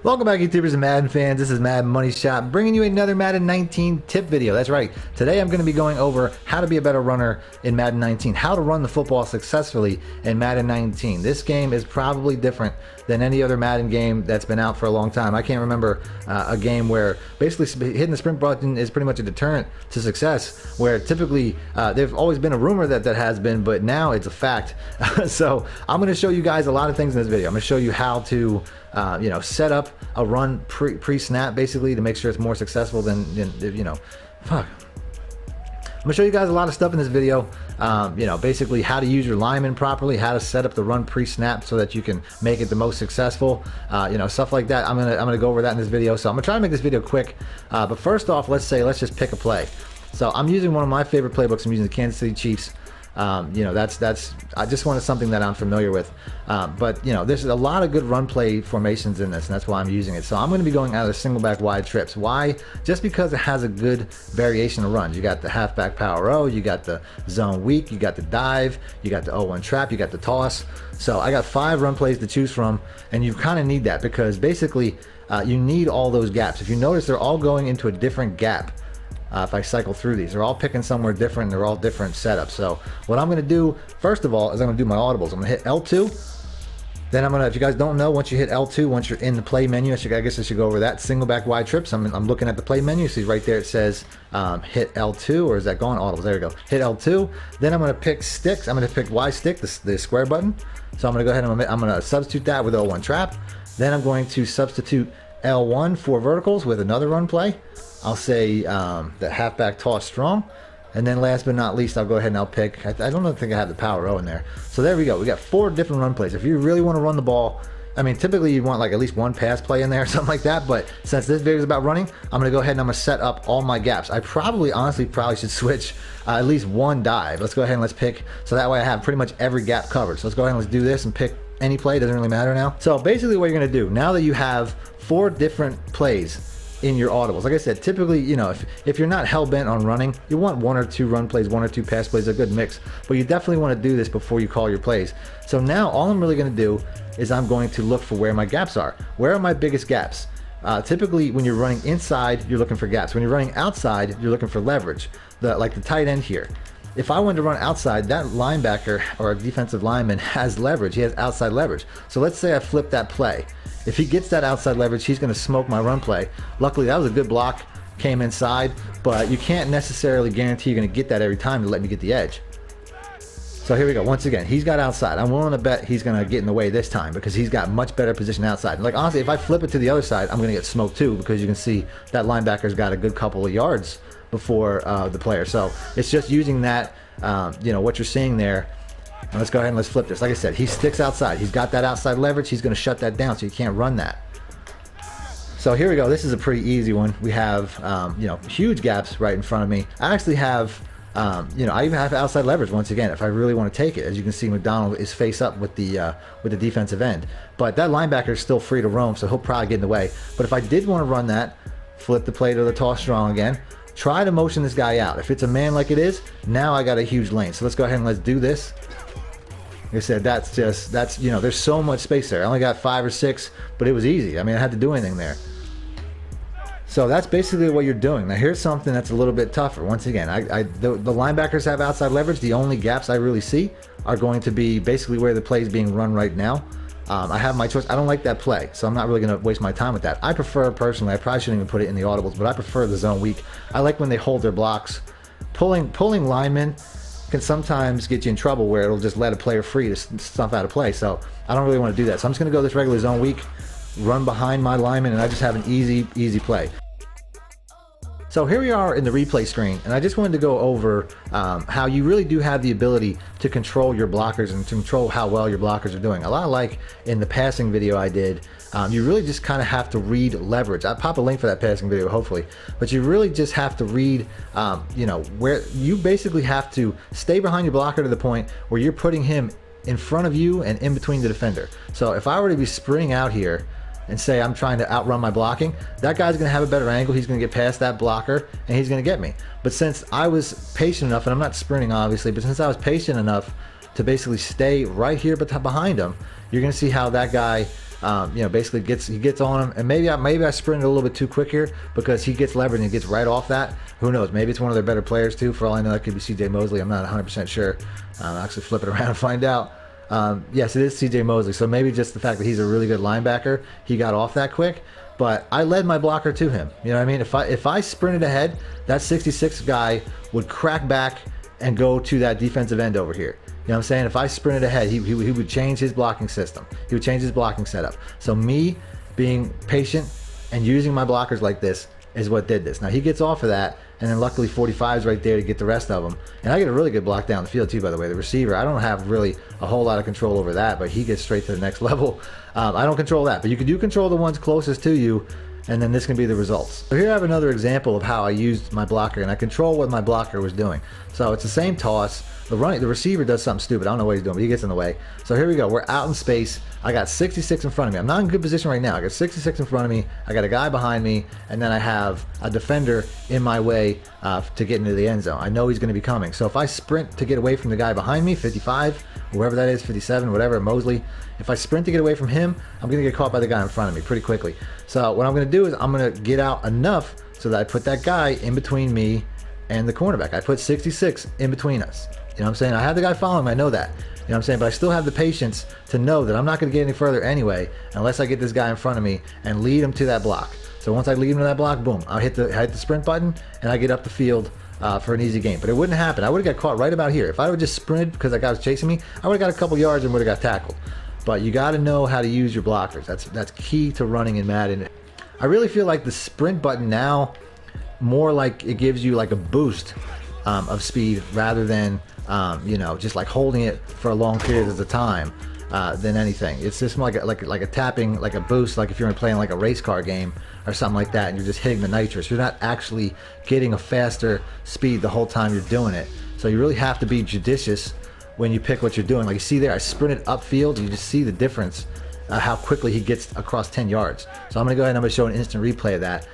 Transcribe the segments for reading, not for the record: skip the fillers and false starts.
Welcome back, YouTubers and Madden fans. This is Madden Money Shot, bringing you another Madden 19 tip video. That's right. Today I'm going to be going over how to be a better runner in Madden 19, how to run the football successfully in Madden 19. This game is probably different than any other Madden game that's been out for a long time. I can't remember a game where basically hitting the sprint button is pretty much a deterrent to success, where typically there's always been a rumor that has been, but now it's a fact. So I'm going to show you guys a lot of things in this video. I'm going to show you how to set up a run pre-snap, basically, to make sure it's more successful than fuck. I'm gonna show you guys a lot of stuff in this video. Basically how to use your lineman properly, how to set up the run pre-snap so that you can make it the most successful. Stuff like that. I'm gonna go over that in this video. So I'm gonna try to make this video quick. But first off, let's just pick a play. So I'm using one of my favorite playbooks. I'm using the Kansas City Chiefs. I just wanted something that I'm familiar with, but there's a lot of good run play formations in this, and that's why I'm using it. So I'm going to be going out of single back wide trips. Why? Just because it has a good variation of runs. You got the halfback power O, you got the zone weak, you got the dive, you got the 0-1 trap, you got the toss. So I got 5 run plays to choose from, and you kind of need that because basically you need all those gaps. If you notice, they're all going into a different gap. If I cycle through these, they're all picking somewhere different. They're all different setups. So what I'm going to do first of all is I'm going to do my audibles. I'm going to hit L2. Then I'm going to, if you guys don't know, once you hit L2, once you're in the play menu, I guess I should go over that. Single back wide trips. I'm looking at the play menu. See right there it says hit L2, or is that gone? Audibles. There we go. Hit L2. Then I'm going to pick sticks. I'm going to pick Y stick, the square button. So I'm going to go ahead and I'm going to substitute that with 0-1 trap. Then I'm going to substitute L1 for verticals with another run play. I'll say the halfback toss strong, and then last but not least, I'll go ahead and I'll pick. I don't think I have the power O in there. So there we go. We got 4 different run plays. If you really want to run the ball, I mean, typically you want like at least 1 pass play in there or something like that. But since this video is about running, I'm gonna go ahead and I'm gonna set up all my gaps. I honestly should switch at least 1 dive. Let's go ahead and let's pick, so that way I have pretty much every gap covered. So let's go ahead and let's do this and pick any play. Doesn't really matter now. So basically, what you're gonna do now that you have 4 different plays in your audibles. Like I said, typically, if you're not hell-bent on running, you want 1 or 2 run plays, 1 or 2 pass plays, a good mix. But you definitely want to do this before you call your plays. So now all I'm really going to do is I'm going to look for where my gaps are. Where are my biggest gaps? Typically, when you're running inside, you're looking for gaps. When you're running outside, you're looking for leverage. Like the tight end here. If I wanted to run outside, that linebacker or a defensive lineman has leverage. He has outside leverage. So let's say I flip that play. If he gets that outside leverage, he's going to smoke my run play. Luckily, that was a good block, came inside, but you can't necessarily guarantee you're going to get that every time to let me get the edge. So here we go. Once again, he's got outside. I'm willing to bet he's going to get in the way this time because he's got much better position outside. Like honestly, if I flip it to the other side, I'm going to get smoked too because you can see that linebacker's got a good couple of yards before the player. So it's just using that, what you're seeing there. And let's go ahead and let's flip this. Like I said, he sticks outside. He's got that outside leverage. He's going to shut that down so you can't run that. So here we go. This is a pretty easy one. We have, huge gaps right in front of me. I actually have, I even have outside leverage once again if I really want to take it. As you can see, McDonald is face up with the defensive end. But that linebacker is still free to roam, so he'll probably get in the way. But if I did want to run that, flip the play to the toss strong again. Try to motion this guy out. If it's a man like it is, now I got a huge lane. So let's go ahead and let's do this. Like I said, that's there's so much space there. I only got 5 or 6, but it was easy. I mean, I had to do anything there. So that's basically what you're doing. Now here's something that's a little bit tougher. Once again, the linebackers have outside leverage. The only gaps I really see are going to be basically where the play is being run right now. I have my choice. I don't like that play, so I'm not really going to waste my time with that. I prefer, personally, I probably shouldn't even put it in the audibles, but I prefer the zone weak. I like when they hold their blocks. Pulling linemen can sometimes get you in trouble where it'll just let a player free to stuff out of play. So I don't really want to do that. So I'm just going to go this regular zone weak, run behind my lineman, and I just have an easy play. So here we are in the replay screen, and I just wanted to go over how you really do have the ability to control your blockers and to control how well your blockers are doing. A lot like in the passing video I did, you really just kind of have to read leverage. I'll pop a link for that passing video, hopefully. But you really just have to read, where you basically have to stay behind your blocker to the point where you're putting him in front of you and in between the defender. So if I were to be sprinting out here, and say I'm trying to outrun my blocking, that guy's going to have a better angle. He's going to get past that blocker and he's going to get me. But since I was patient enough, and I'm not sprinting obviously, but since I was patient enough to basically stay right here behind him, you're going to see how that guy, basically gets on him. And maybe I sprinted a little bit too quick here because he gets levered and he gets right off that. Who knows? Maybe it's one of their better players too. For all I know, that could be CJ Mosley. I'm not 100% sure. I'll actually flip it around and find out. Yes, it is CJ Mosley. So maybe just the fact that he's a really good linebacker, he got off that quick. But I led my blocker to him. You know what I mean? If I sprinted ahead, that 66 guy would crack back and go to that defensive end over here. You know what I'm saying? If I sprinted ahead, he would change his blocking system. He would change his blocking setup. So me being patient and using my blockers like this is what did this. Now he gets off of that, and then luckily 45 is right there to get the rest of them. And I get a really good block down the field too, by the way. The receiver, I don't have really a whole lot of control over that, but he gets straight to the next level. I don't control that, but you do control the ones closest to you, and then this can be the results. So here I have another example of how I used my blocker, and I control what my blocker was doing. So it's the same toss. The receiver does something stupid. I don't know what he's doing, but he gets in the way. So here we go. We're out in space. I got 66 in front of me. I'm not in good position right now. I got 66 in front of me. I got a guy behind me, and then I have a defender in my way to get into the end zone. I know he's going to be coming. So if I sprint to get away from the guy behind me, 55, whoever that is, 57, whatever, Mosley, if I sprint to get away from him, I'm going to get caught by the guy in front of me pretty quickly. So what I'm going to do is I'm going to get out enough so that I put that guy in between me and the cornerback. I put 66 in between us. You know what I'm saying? I have the guy following me. I know that. You know what I'm saying? But I still have the patience to know that I'm not going to get any further anyway unless I get this guy in front of me and lead him to that block. So once I lead him to that block, boom, I'll hit the sprint button and I get up the field for an easy game. But it wouldn't happen. I would have got caught right about here. If I would have just sprinted because that guy was chasing me, I would have got a couple yards and would have got tackled. But you got to know how to use your blockers. That's key to running in Madden. I really feel like the sprint button now more like it gives you like a boost of speed rather than just like holding it for a long period of the time than anything. It's just more like a tapping, like a boost, like if you're playing like a race car game or something like that and you're just hitting the nitrous. You're not actually getting a faster speed the whole time you're doing it. So you really have to be judicious when you pick what you're doing. Like you see there, I sprinted upfield. You just see the difference, how quickly he gets across 10 yards. So I'm going to go ahead and I'm going to show an instant replay of that.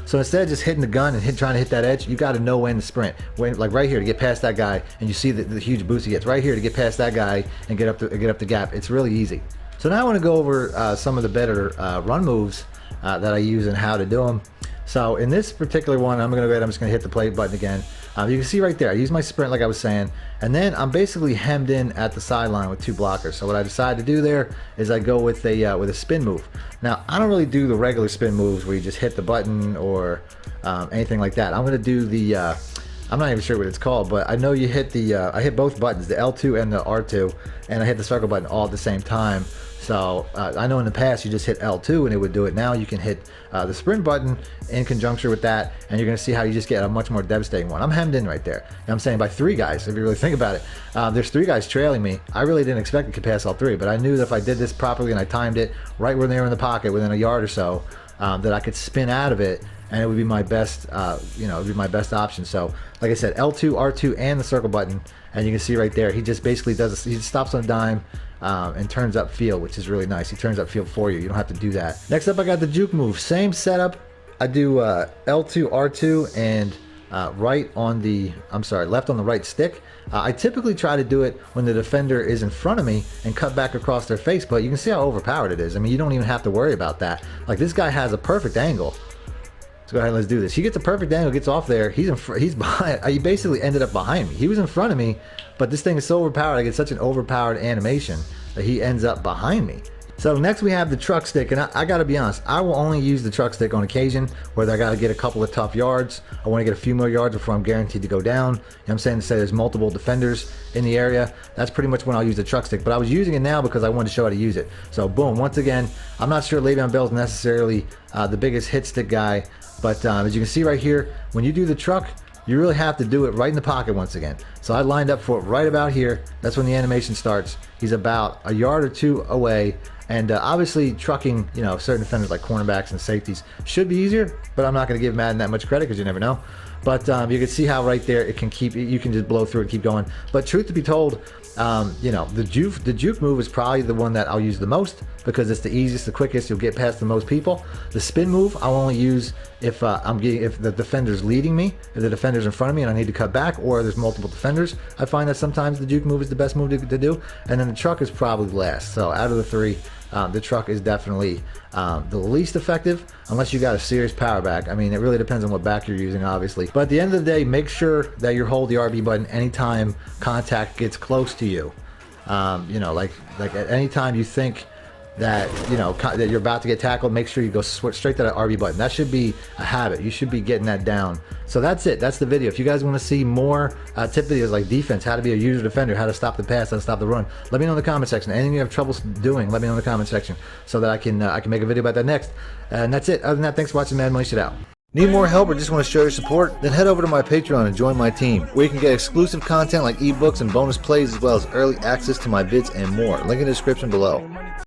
So instead of just hitting the gun and trying to hit that edge, you got to know when to sprint. When, like right here to get past that guy, and you see the huge boost he gets right here to get past that guy and get up the gap. It's really easy. So now I want to go over some of the better run moves that I use and how to do them. So in this particular one, I'm just going to hit the play button again. You can see right there, I use my sprint like I was saying, and then I'm basically hemmed in at the sideline with two blockers. So what I decided to do there is I go with a spin move. Now I don't really do the regular spin moves where you just hit the button or anything like that. I'm going to do the I'm not even sure what it's called, but I know you hit I hit both buttons, the L2 and the R2, and I hit the circle button all at the same time. So I know in the past you just hit L2 and it would do it. Now you can hit the sprint button in conjunction with that, and you're going to see how you just get a much more devastating one. I'm hemmed in right there. And I'm saying by three guys, if you really think about it. There's three guys trailing me. I really didn't expect it could pass all three, but I knew that if I did this properly and I timed it right when they were in the pocket, within a yard or so, that I could spin out of it, and it would be my best, it would be my best option. So, like I said, L2, R2, and the circle button, and you can see right there, he just basically does. He just stops on a dime and turns up field, which is really nice. He turns up field for you. You don't have to do that. Next up, I got the Juke Move. Same setup. I do L2, R2, and left on the right stick. I typically try to do it when the defender is in front of me and cut back across their face, but you can see how overpowered it is. I mean, you don't even have to worry about that. Like this guy has a perfect angle. Let's go ahead and let's do this. He gets a perfect angle, gets off there. He's behind. He basically ended up behind me. He was in front of me, but this thing is so overpowered. I get such an overpowered animation that he ends up behind me. So next we have the truck stick, and I gotta be honest, I will only use the truck stick on occasion, whether I gotta get a couple of tough yards, I wanna get a few more yards before I'm guaranteed to go down. You know what I'm saying? To say there's multiple defenders in the area, that's pretty much when I'll use the truck stick, but I was using it now because I wanted to show how to use it. So boom, once again, I'm not sure Le'Veon Bell's necessarily the biggest hit stick guy, but as you can see right here, when you do the truck, you really have to do it right in the pocket once again. So I lined up for it right about here. That's when the animation starts. He's about a yard or two away. And obviously trucking, certain defenders like cornerbacks and safeties should be easier, but I'm not going to give Madden that much credit because you never know. But you can see how right there it can keep, you can just blow through it and keep going. But truth to be told, you know, the Juke Move is probably the one that I'll use the most because it's the easiest, the quickest, you'll get past the most people. The spin move I'll only use if if the defender's leading me, if the defender's in front of me and I need to cut back, or there's multiple defenders. I find that sometimes the Juke Move is the best move to do, and then the truck is probably last. So out of the three, the truck is definitely the least effective, unless you got a serious power back. I mean, it really depends on what back you're using, obviously. But at the end of the day, make sure that you hold the RB button anytime contact gets close to you. You know, like at any time you think that, you know, that you're about to get tackled, make sure you go straight to that RB button. That should be a habit. You should be getting that down. So that's it. That's the video. If you guys want to see more tip videos like defense, how to be a user defender, how to stop the pass, how to stop the run, let me know in the comment section. Anything you have trouble doing, let me know in the comment section so that I can make a video about that next. And that's it. Other than that, thanks for watching. Madden Money Shot out. Need more help or just want to show your support? Then head over to my Patreon and join my team, where you can get exclusive content like ebooks and bonus plays, as well as early access to my vids and more. Link in the description below.